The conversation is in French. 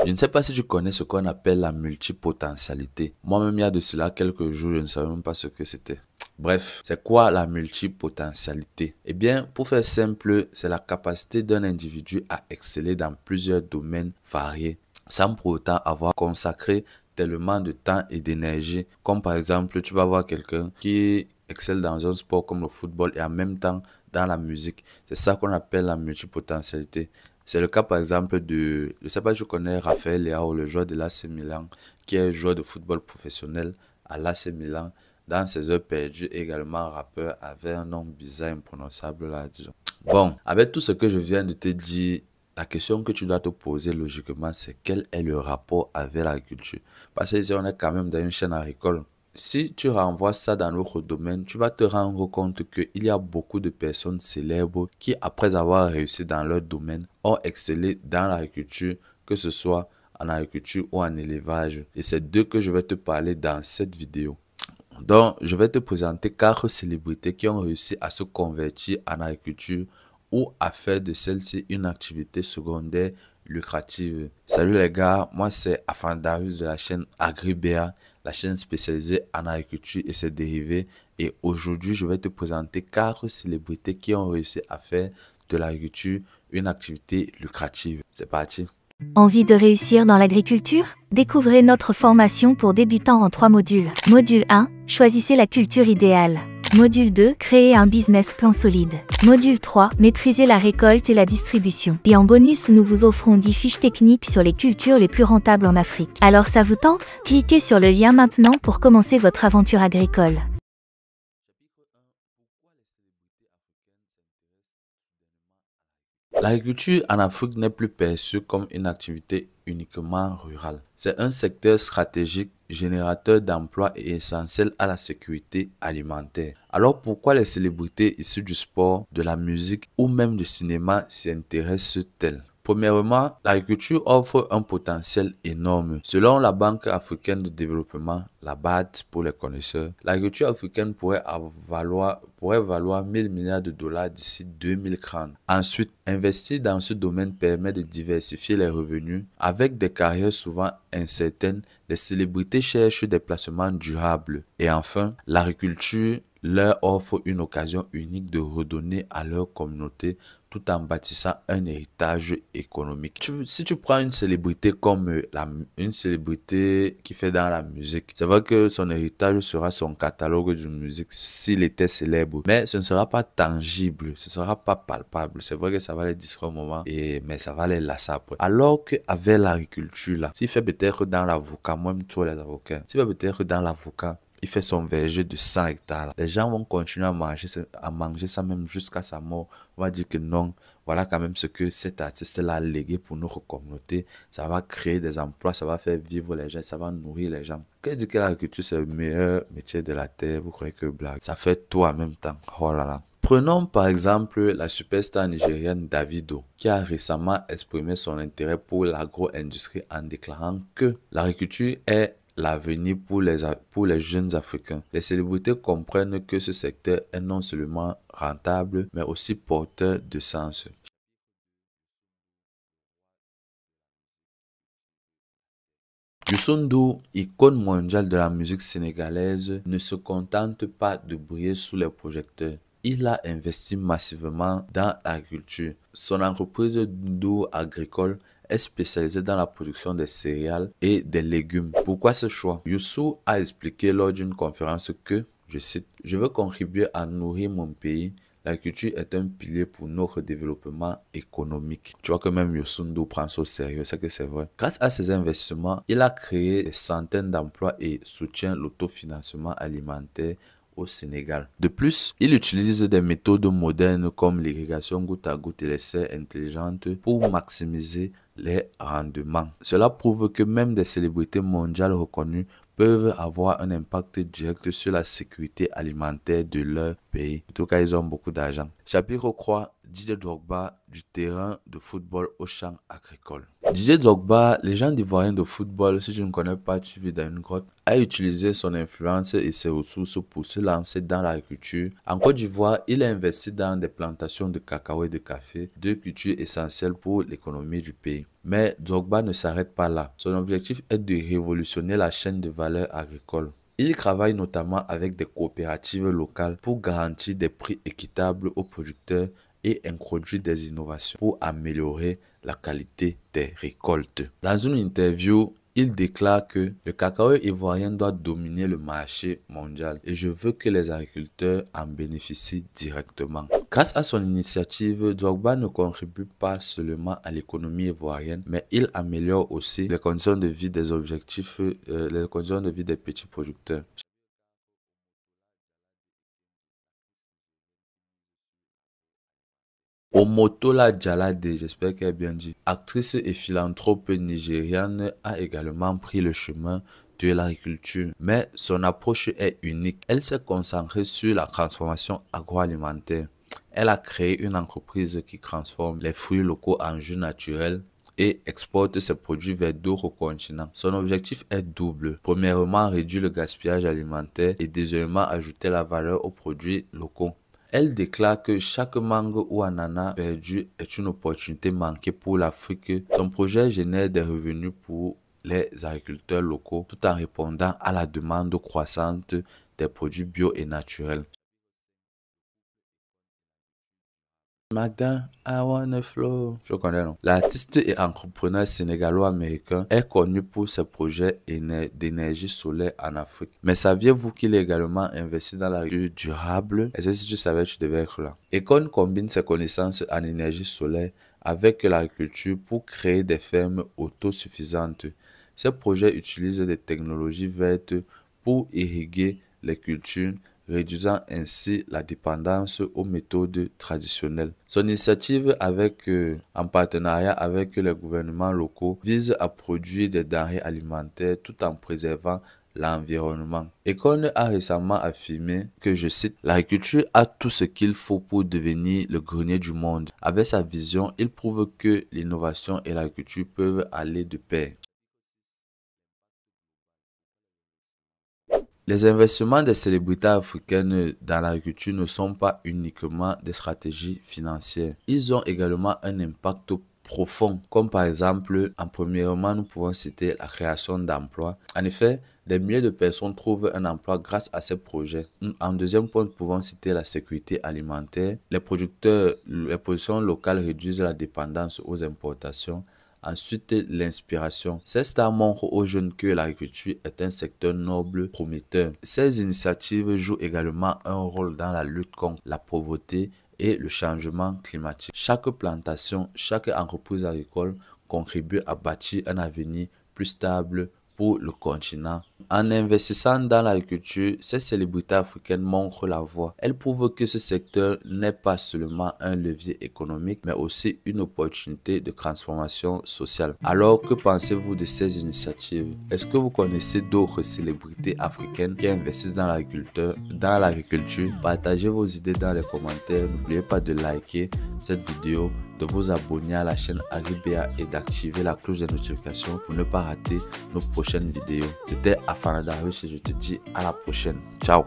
Je ne sais pas si tu connais ce qu'on appelle la multipotentialité. Moi-même, il y a de cela quelques jours, je ne savais même pas ce que c'était. Bref, c'est quoi la multipotentialité? Eh bien, pour faire simple, c'est la capacité d'un individu à exceller dans plusieurs domaines variés, sans pour autant avoir consacré tellement de temps et d'énergie. Comme par exemple, tu vas voir quelqu'un qui excelle dans un sport comme le football et en même temps dans la musique. C'est ça qu'on appelle la multipotentialité. C'est le cas par exemple de, je sais pas si je connais Raphaël Leao, le joueur de l'AC Milan, qui est joueur de football professionnel à l'AC Milan. Dans ses heures perdues, également rappeur avait un nom bizarre, imprononçable là, disons. Bon, avec tout ce que je viens de te dire, la question que tu dois te poser logiquement, c'est quel est le rapport avec l'agriculture? Parce que ici, on est quand même dans une chaîne agricole. Si tu renvoies ça dans notre domaine, tu vas te rendre compte qu'il y a beaucoup de personnes célèbres qui, après avoir réussi dans leur domaine, ont excellé dans l'agriculture, que ce soit en agriculture ou en élevage. Et c'est d'eux que je vais te parler dans cette vidéo. Donc, je vais te présenter 4 célébrités qui ont réussi à se convertir en agriculture ou à faire de celle-ci une activité secondaire lucrative. Salut les gars, moi c'est Afandarius de la chaîne AgriBA, la chaîne spécialisée en agriculture et ses dérivés. Et aujourd'hui, je vais te présenter 4 célébrités qui ont réussi à faire de l'agriculture une activité lucrative. C'est parti. Envie de réussir dans l'agriculture? Découvrez notre formation pour débutants en 3 modules. Module 1, choisissez la culture idéale. Module 2, créez un business plan solide. Module 3, maîtrisez la récolte et la distribution. Et en bonus, nous vous offrons 10 fiches techniques sur les cultures les plus rentables en Afrique. Alors ça vous tente? Cliquez sur le lien maintenant pour commencer votre aventure agricole. L'agriculture en Afrique n'est plus perçue comme une activité uniquement rurale. C'est un secteur stratégique, générateur d'emplois et essentiel à la sécurité alimentaire. Alors pourquoi les célébrités issues du sport, de la musique ou même du cinéma s'y intéressent-elles? Premièrement, l'agriculture offre un potentiel énorme. Selon la Banque africaine de développement, la BAD pour les connaisseurs, l'agriculture africaine pourrait valoir 1000 milliards de dollars d'ici 2030. Ensuite, investir dans ce domaine permet de diversifier les revenus. Avec des carrières souvent incertaines, les célébrités cherchent des placements durables. Et enfin, l'agriculture leur offre une occasion unique de redonner à leur communauté tout en bâtissant un héritage économique. Si tu prends une célébrité comme une célébrité qui fait dans la musique, c'est vrai que son héritage sera son catalogue de musique s'il était célèbre, mais ce ne sera pas tangible, ce ne sera pas palpable. C'est vrai que ça va les distraire au moment, mais ça va les lasser après. Alors qu'avec l'agriculture, là, s'il fait peut-être dans l'avocat, moi, même tous les avocats, s'il fait peut-être dans l'avocat, il fait son verger de 100 hectares. Les gens vont continuer à manger ça même jusqu'à sa mort. On va dire que non, voilà quand même ce que cet artiste-là a légué pour notre communauté. Ça va créer des emplois, ça va faire vivre les gens, ça va nourrir les gens. Quand dit que l'agriculture c'est le meilleur métier de la terre, vous croyez que blague? Ça fait tout en même temps. Oh là là. Prenons par exemple la superstar nigérienne Davido, qui a récemment exprimé son intérêt pour l'agro-industrie en déclarant que l'agriculture est l'avenir pour les jeunes Africains. Les célébrités comprennent que ce secteur est non seulement rentable, mais aussi porteur de sens. Youssou N'Dour, icône mondiale de la musique sénégalaise, ne se contente pas de briller sous les projecteurs. Il a investi massivement dans l'agriculture. Son entreprise N'Dour Agricole est spécialisée dans la production des céréales et des légumes. Pourquoi ce choix? Youssou a expliqué lors d'une conférence que, je cite, « Je veux contribuer à nourrir mon pays. L'agriculture est un pilier pour notre développement économique. » Tu vois que même Youssou N'Dour prend ça au sérieux, c'est que c'est vrai. Grâce à ses investissements, il a créé des centaines d'emplois et soutient l'autofinancement alimentaire au Sénégal. De plus, il utilise des méthodes modernes comme l'irrigation goutte à goutte et les serres intelligentes pour maximiser les rendements. Cela prouve que même des célébrités mondiales reconnues peuvent avoir un impact direct sur la sécurité alimentaire de leur pays, en tout cas ils ont beaucoup d'argent. Chapitre 3, Didier Drogba du terrain de football au champ agricole. Didier Drogba, légende ivoirienne de football, si tu ne connais pas, tu vis dans une grotte, a utilisé son influence et ses ressources pour se lancer dans l'agriculture. En Côte d'Ivoire, il a investi dans des plantations de cacao et de café, deux cultures essentielles pour l'économie du pays. Mais Drogba ne s'arrête pas là. Son objectif est de révolutionner la chaîne de valeur agricole. Il travaille notamment avec des coopératives locales pour garantir des prix équitables aux producteurs et introduit des innovations pour améliorer la qualité des récoltes. Dans une interview, il déclare que le cacao ivoirien doit dominer le marché mondial et je veux que les agriculteurs en bénéficient directement. Grâce à son initiative, Drogba ne contribue pas seulement à l'économie ivoirienne, mais il améliore aussi les conditions de vie des les conditions de vie des petits producteurs. Omotola Jalade, j'espère qu'elle est bien dit, actrice et philanthrope nigériane, a également pris le chemin de l'agriculture, mais son approche est unique. Elle s'est concentrée sur la transformation agroalimentaire. Elle a créé une entreprise qui transforme les fruits locaux en jus naturel et exporte ses produits vers d'autres continents. Son objectif est double. Premièrement, réduire le gaspillage alimentaire et deuxièmement, ajouter la valeur aux produits locaux. Elle déclare que chaque mangue ou ananas perdu est une opportunité manquée pour l'Afrique. Son projet génère des revenus pour les agriculteurs locaux tout en répondant à la demande croissante des produits bio et naturels. Magda, I wanna flow. Je connais, non? L'artiste et entrepreneur sénégalo-américain est connu pour ses projets d'énergie solaire en Afrique. Mais saviez-vous qu'il est également investi dans l'agriculture durable? Et si tu savais, tu devais être là. Econ combine ses connaissances en énergie solaire avec l'agriculture pour créer des fermes autosuffisantes. Ces projets utilisent des technologies vertes pour irriguer les cultures, réduisant ainsi la dépendance aux méthodes traditionnelles. Son initiative en partenariat avec les gouvernements locaux vise à produire des denrées alimentaires tout en préservant l'environnement. Econ a récemment affirmé que, je cite, « L'agriculture a tout ce qu'il faut pour devenir le grenier du monde. » Avec sa vision, il prouve que l'innovation et l'agriculture peuvent aller de pair. Les investissements des célébrités africaines dans l'agriculture ne sont pas uniquement des stratégies financières. Ils ont également un impact profond, comme par exemple, premièrement, nous pouvons citer la création d'emplois. En effet, des milliers de personnes trouvent un emploi grâce à ces projets. En deuxième point, nous pouvons citer la sécurité alimentaire. Les productions locales réduisent la dépendance aux importations. Ensuite, l'inspiration. Ces stars montrent aux jeunes que l'agriculture est un secteur noble, prometteur. Ces initiatives jouent également un rôle dans la lutte contre la pauvreté et le changement climatique. Chaque plantation, chaque entreprise agricole contribue à bâtir un avenir plus stable pour le continent. En investissant dans l'agriculture, ces célébrités africaines montrent la voie. Elles prouvent que ce secteur n'est pas seulement un levier économique, mais aussi une opportunité de transformation sociale. Alors, que pensez-vous de ces initiatives? Est-ce que vous connaissez d'autres célébrités africaines qui investissent dans l'agriculture? Partagez vos idées dans les commentaires. N'oubliez pas de liker cette vidéo, de vous abonner à la chaîne Agribéa et d'activer la cloche de notification pour ne pas rater nos prochaines vidéos. C'était Afana Darius et je te dis à la prochaine. Ciao.